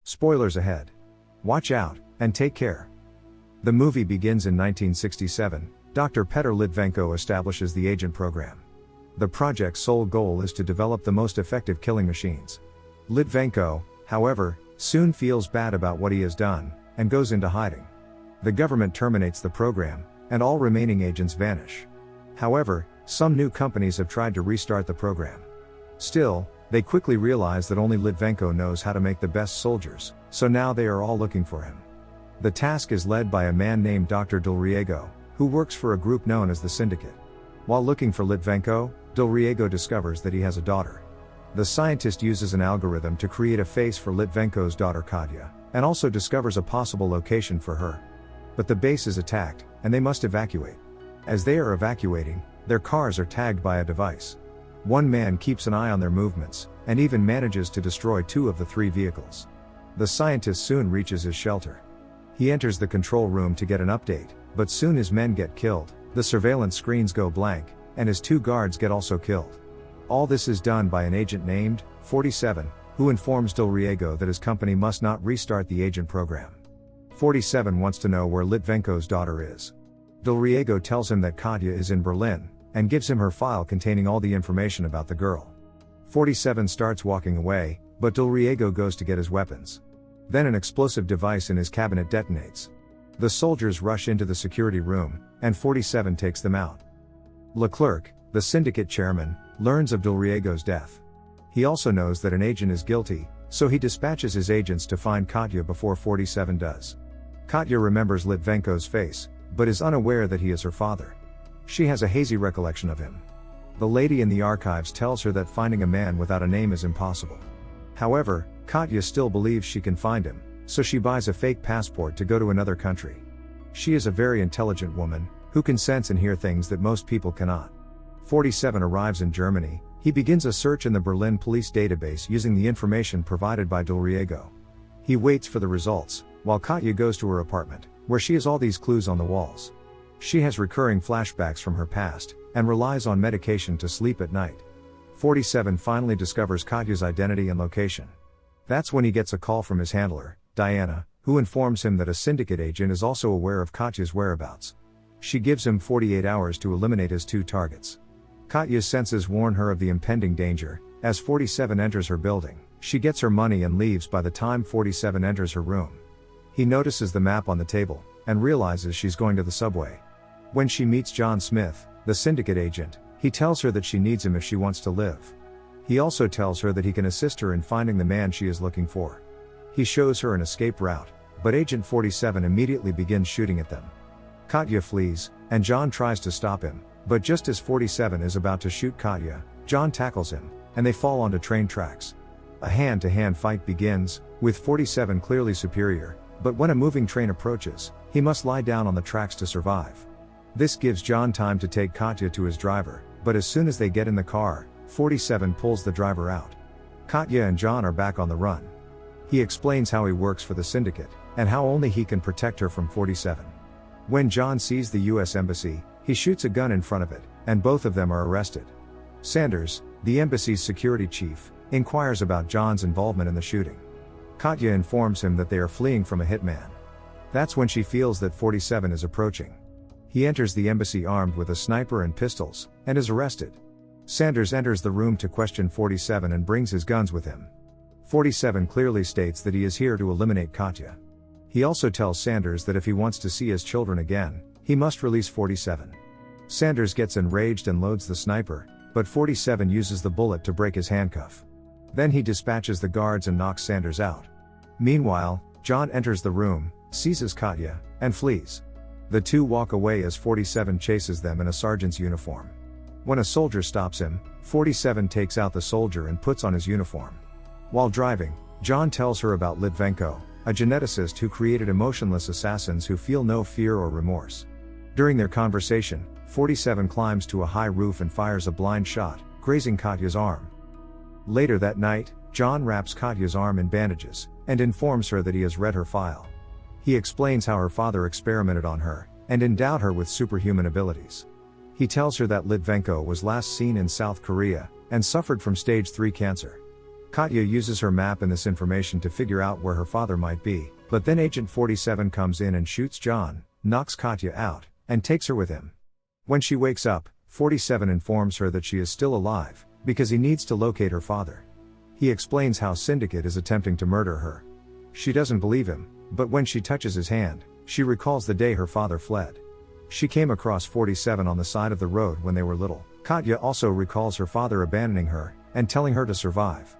Spoilers ahead. Watch out, and take care. The movie begins in 1967. Dr. Petr Litvenko establishes the agent program. The project's sole goal is to develop the most effective killing machines. Litvenko, however, soon feels bad about what he has done, and goes into hiding. The government terminates the program, and all remaining agents vanish. However, some new companies have tried to restart the program. Still, they quickly realize that only Litvenko knows how to make the best soldiers, so now they are all looking for him. The task is led by a man named Dr. Delriego, who works for a group known as the Syndicate. While looking for Litvenko, Delriego discovers that he has a daughter. The scientist uses an algorithm to create a face for Litvenko's daughter Katya, and also discovers a possible location for her. But the base is attacked, and they must evacuate. As they are evacuating, their cars are tagged by a device. One man keeps an eye on their movements, and even manages to destroy 2 of the 3 vehicles. The scientist soon reaches his shelter. He enters the control room to get an update, but soon his men get killed, the surveillance screens go blank, and his 2 guards get also killed. All this is done by an agent named 47, who informs Delriego that his company must not restart the agent program. 47 wants to know where Litvenko's daughter is. Delriego tells him that Katya is in Berlin, and gives him her file containing all the information about the girl. 47 starts walking away, but Delriego goes to get his weapons. Then an explosive device in his cabinet detonates. The soldiers rush into the security room, and 47 takes them out. Leclerc, the syndicate chairman, learns of Delriego's death. He also knows that an agent is guilty, so he dispatches his agents to find Katya before 47 does. Katya remembers Litvenko's face, but is unaware that he is her father. She has a hazy recollection of him. The lady in the archives tells her that finding a man without a name is impossible. However, Katya still believes she can find him, so she buys a fake passport to go to another country. She is a very intelligent woman, who can sense and hear things that most people cannot. 47 arrives in Germany. He begins a search in the Berlin police database using the information provided by Delriego. He waits for the results, while Katya goes to her apartment, where she has all these clues on the walls. She has recurring flashbacks from her past, and relies on medication to sleep at night. 47 finally discovers Katya's identity and location. That's when he gets a call from his handler, Diana, who informs him that a syndicate agent is also aware of Katya's whereabouts. She gives him 48 hours to eliminate his 2 targets. Katya's senses warn her of the impending danger. As 47 enters her building, she gets her money and leaves by the time 47 enters her room. He notices the map on the table, and realizes she's going to the subway. When she meets John Smith, the syndicate agent, he tells her that she needs him if she wants to live. He also tells her that he can assist her in finding the man she is looking for. He shows her an escape route, but Agent 47 immediately begins shooting at them. Katya flees, and John tries to stop him, but just as 47 is about to shoot Katya, John tackles him, and they fall onto train tracks. A hand-to-hand fight begins, with 47 clearly superior, but when a moving train approaches, he must lie down on the tracks to survive. This gives John time to take Katya to his driver, but as soon as they get in the car, 47 pulls the driver out. Katya and John are back on the run. He explains how he works for the syndicate, and how only he can protect her from 47. When John sees the US Embassy, he shoots a gun in front of it, and both of them are arrested. Sanders, the embassy's security chief, inquires about John's involvement in the shooting. Katya informs him that they are fleeing from a hitman. That's when she feels that 47 is approaching. He enters the embassy armed with a sniper and pistols, and is arrested. Sanders enters the room to question 47 and brings his guns with him. 47 clearly states that he is here to eliminate Katya. He also tells Sanders that if he wants to see his children again, he must release 47. Sanders gets enraged and loads the sniper, but 47 uses the bullet to break his handcuff. Then he dispatches the guards and knocks Sanders out. Meanwhile, John enters the room, seizes Katya, and flees. The two walk away as 47 chases them in a sergeant's uniform. When a soldier stops him, 47 takes out the soldier and puts on his uniform. While driving, John tells her about Litvenko, a geneticist who created emotionless assassins who feel no fear or remorse. During their conversation, 47 climbs to a high roof and fires a blind shot, grazing Katya's arm. Later that night, John wraps Katya's arm in bandages, and informs her that he has read her file. He explains how her father experimented on her, and endowed her with superhuman abilities. He tells her that Litvenko was last seen in South Korea, and suffered from stage 3 cancer. Katya uses her map and this information to figure out where her father might be, but then Agent 47 comes in and shoots John, knocks Katya out, and takes her with him. When she wakes up, 47 informs her that she is still alive, because he needs to locate her father. He explains how Syndicate is attempting to murder her. She doesn't believe him, but when she touches his hand, she recalls the day her father fled. She came across 47 on the side of the road when they were little. Katya also recalls her father abandoning her, and telling her to survive.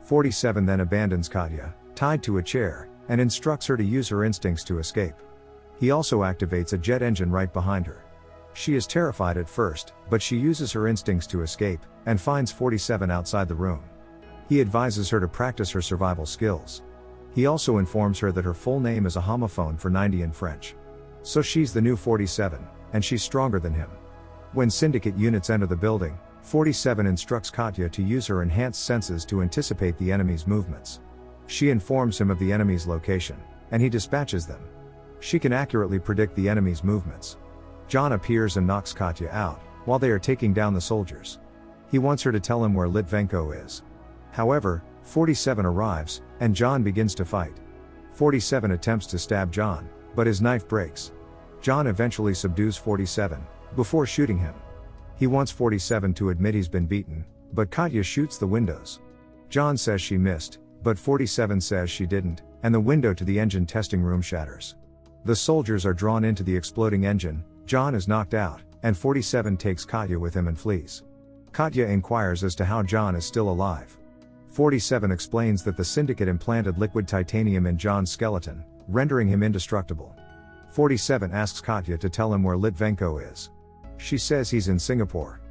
47 then abandons Katya, tied to a chair, and instructs her to use her instincts to escape. He also activates a jet engine right behind her. She is terrified at first, but she uses her instincts to escape, and finds 47 outside the room. He advises her to practice her survival skills. He also informs her that her full name is a homophone for 90 in French. So she's the new 47, and she's stronger than him. When Syndicate units enter the building, 47 instructs Katya to use her enhanced senses to anticipate the enemy's movements. She informs him of the enemy's location, and he dispatches them. She can accurately predict the enemy's movements. John appears and knocks Katya out, while they are taking down the soldiers. He wants her to tell him where Litvenko is. However, 47 arrives, and John begins to fight. 47 attempts to stab John, but his knife breaks. John eventually subdues 47, before shooting him. He wants 47 to admit he's been beaten, but Katya shoots the windows. John says she missed, but 47 says she didn't, and the window to the engine testing room shatters. The soldiers are drawn into the exploding engine, John is knocked out, and 47 takes Katya with him and flees. Katya inquires as to how John is still alive. 47 explains that the Syndicate implanted liquid titanium in John's skeleton, rendering him indestructible. 47 asks Katya to tell him where Litvenko is. She says he's in Singapore.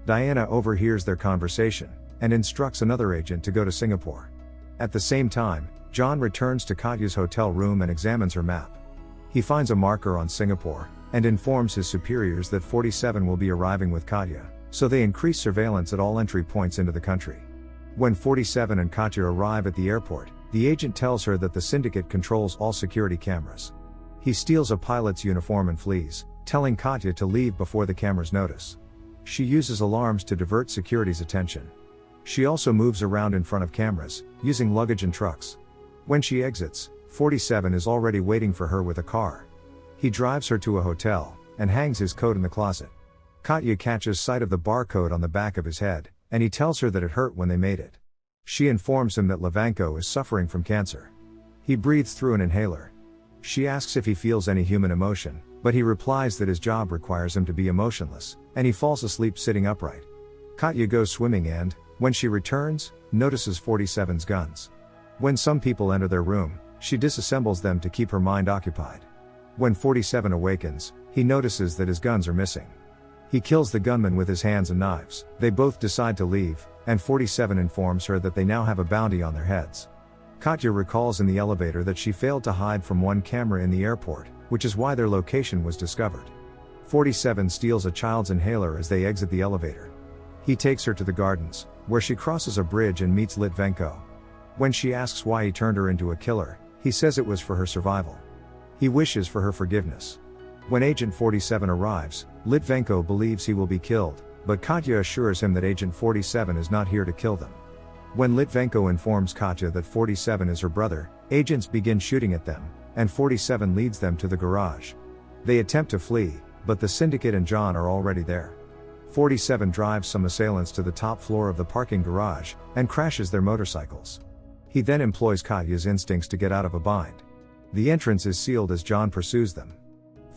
Diana overhears their conversation, and instructs another agent to go to Singapore. At the same time, John returns to Katya's hotel room and examines her map. He finds a marker on Singapore, and informs his superiors that 47 will be arriving with Katya, so they increase surveillance at all entry points into the country. When 47 and Katya arrive at the airport, the agent tells her that the Syndicate controls all security cameras. He steals a pilot's uniform and flees, telling Katya to leave before the cameras notice. She uses alarms to divert security's attention. She also moves around in front of cameras, using luggage and trucks. When she exits, 47 is already waiting for her with a car. He drives her to a hotel, and hangs his coat in the closet. Katya catches sight of the barcode on the back of his head, and he tells her that it hurt when they made it. She informs him that Litvenko is suffering from cancer. He breathes through an inhaler. She asks if he feels any human emotion, but he replies that his job requires him to be emotionless, and he falls asleep sitting upright. Katya goes swimming and, when she returns, notices 47's guns. When some people enter their room, she disassembles them to keep her mind occupied. When 47 awakens, he notices that his guns are missing. He kills the gunman with his hands and knives. They both decide to leave, and 47 informs her that they now have a bounty on their heads. Katya recalls in the elevator that she failed to hide from one camera in the airport, which is why their location was discovered. 47 steals a child's inhaler as they exit the elevator. He takes her to the gardens, where she crosses a bridge and meets Litvenko. When she asks why he turned her into a killer, he says it was for her survival. He wishes for her forgiveness. When Agent 47 arrives, Litvenko believes he will be killed, but Katya assures him that Agent 47 is not here to kill them. When Litvenko informs Katya that 47 is her brother, agents begin shooting at them, and 47 leads them to the garage. They attempt to flee, but the Syndicate and John are already there. 47 drives some assailants to the top floor of the parking garage, and crashes their motorcycles. He then employs Katya's instincts to get out of a bind. The entrance is sealed as John pursues them.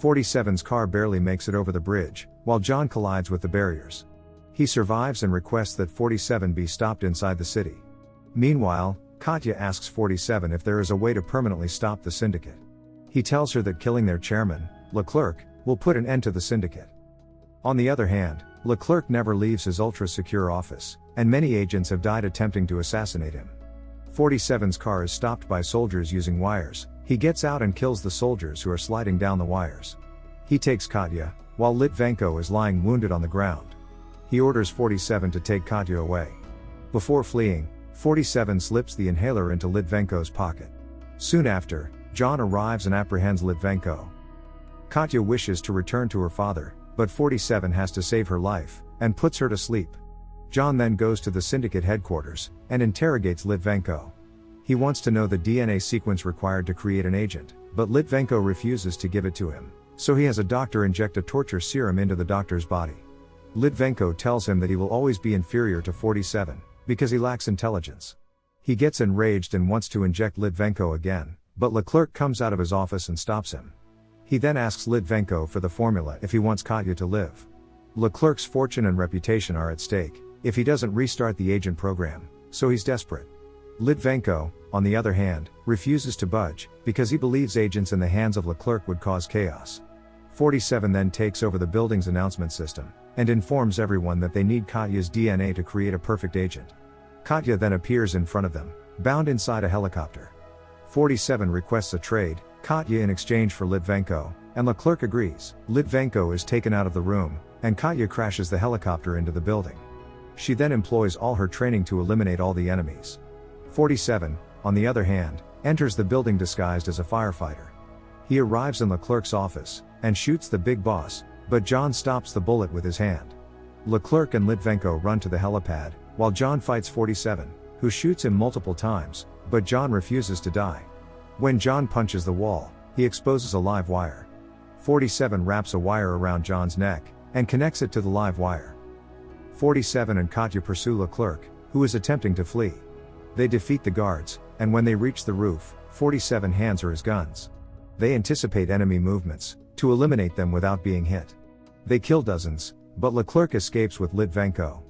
47's car barely makes it over the bridge, while John collides with the barriers. He survives and requests that 47 be stopped inside the city. Meanwhile, Katya asks 47 if there is a way to permanently stop the Syndicate. He tells her that killing their chairman, Leclerc, will put an end to the Syndicate. On the other hand, Leclerc never leaves his ultra-secure office, and many agents have died attempting to assassinate him. 47's car is stopped by soldiers using wires. He gets out and kills the soldiers who are sliding down the wires. He takes Katya, while Litvenko is lying wounded on the ground. He orders 47 to take Katya away. Before fleeing, 47 slips the inhaler into Litvenko's pocket. Soon after, John arrives and apprehends Litvenko. Katya wishes to return to her father, but 47 has to save her life, and puts her to sleep. John then goes to the syndicate headquarters and interrogates Litvenko. He wants to know the DNA sequence required to create an agent, but Litvenko refuses to give it to him, so he has a doctor inject a torture serum into the doctor's body. Litvenko tells him that he will always be inferior to 47, because he lacks intelligence. He gets enraged and wants to inject Litvenko again, but Leclerc comes out of his office and stops him. He then asks Litvenko for the formula if he wants Katya to live. Leclerc's fortune and reputation are at stake if he doesn't restart the agent program, so he's desperate. Litvenko, on the other hand, refuses to budge, because he believes agents in the hands of Leclerc would cause chaos. 47 then takes over the building's announcement system, and informs everyone that they need Katya's DNA to create a perfect agent. Katya then appears in front of them, bound inside a helicopter. 47 requests a trade, Katya in exchange for Litvenko, and Leclerc agrees. Litvenko is taken out of the room, and Katya crashes the helicopter into the building. She then employs all her training to eliminate all the enemies. 47, on the other hand, enters the building disguised as a firefighter. He arrives in Leclerc's office, and shoots the big boss, but John stops the bullet with his hand. Leclerc and Litvenko run to the helipad, while John fights 47, who shoots him multiple times, but John refuses to die. When John punches the wall, he exposes a live wire. 47 wraps a wire around John's neck, and connects it to the live wire. 47 and Katya pursue Leclerc, who is attempting to flee. They defeat the guards, and when they reach the roof, 47 hands her his guns. They anticipate enemy movements, to eliminate them without being hit. They kill dozens, but Leclerc escapes with Litvenko.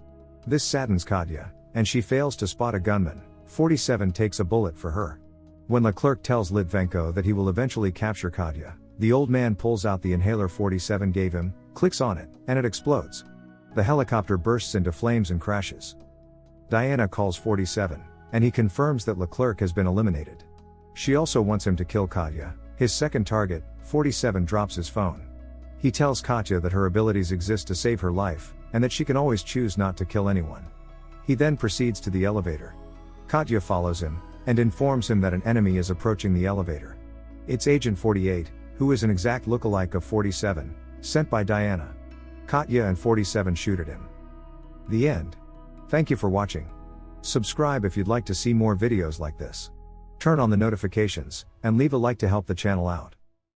This saddens Katya, and she fails to spot a gunman. 47 takes a bullet for her. When Leclerc tells Litvenko that he will eventually capture Katya, the old man pulls out the inhaler 47 gave him, clicks on it, and it explodes. The helicopter bursts into flames and crashes. Diana calls 47, and he confirms that Leclerc has been eliminated. She also wants him to kill Katya, his second target. 47 drops his phone. He tells Katya that her abilities exist to save her life, and that she can always choose not to kill anyone. He then proceeds to the elevator. Katya follows him, and informs him that an enemy is approaching the elevator. It's Agent 48, who is an exact lookalike of 47, sent by Diana. Katya and 47 shoot at him. The end. Thank you for watching. Subscribe if you'd like to see more videos like this. Turn on the notifications, and leave a like to help the channel out.